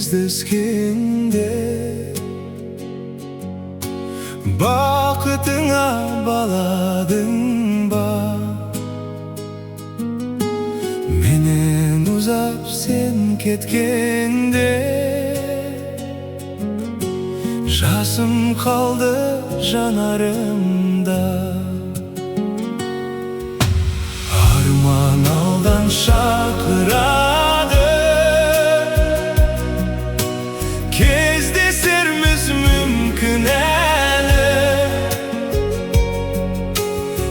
кездескенде бақытыңа баладың ба? Менен ұзап сен кеткенде жасым қалды жанарымда. Арман алдан шақырады, кездесерміз мүмкін әлі.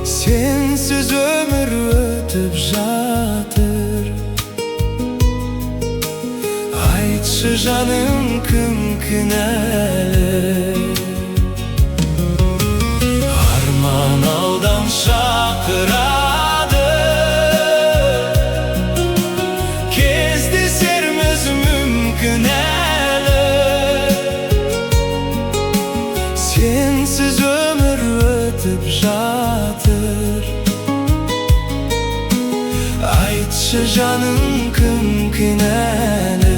Сенсіз өмір өтіп жатыр. Айтшы жаным, кім кінәлі? Арман алдан шақырады, кездесерміз мүмкін әлі. Сенсіз өмір өтіп жатыр. Айтшы жаным, кім кінәлі?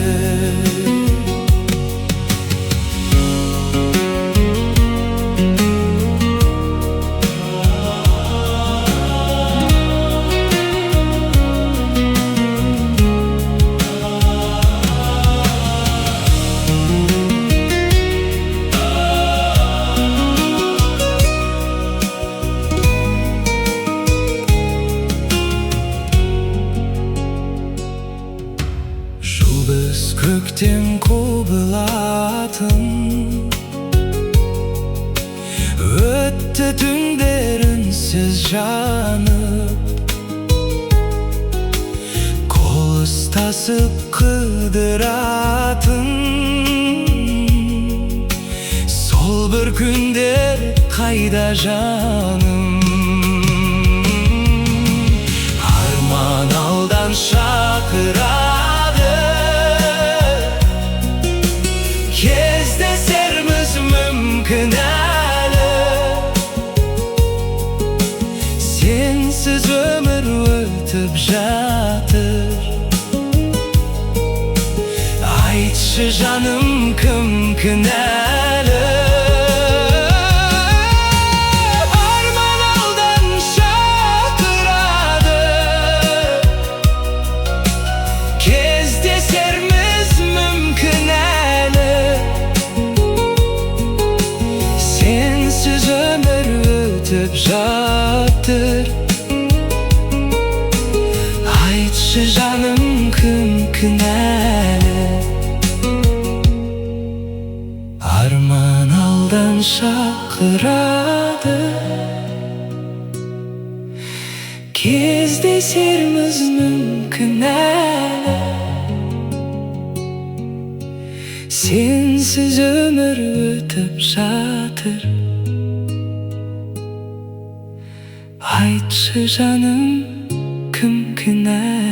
Жұлдыз көктен құбылатын, өтті түндер үнсіз жанып. Қол ұстасып қыдыратын, сол бір күндер қайда жаным? Арман алдан шақырады, кездесерміз мүмкін әлі. Сенсіз өмір өтіп жатыр. Айтшы жаным, кім кінәлі? Арман алдан шақырады, кездесерміз мүмкін әлі. Сенсіз өмір өтіп жатыр. Айтшы жаным, кім кінәлі? Арман алдан шақырады, кездесерміз мүмкін әлі. Сенсіз өмір өтіп жатыр. Айтшы жаным, кім кінәлі?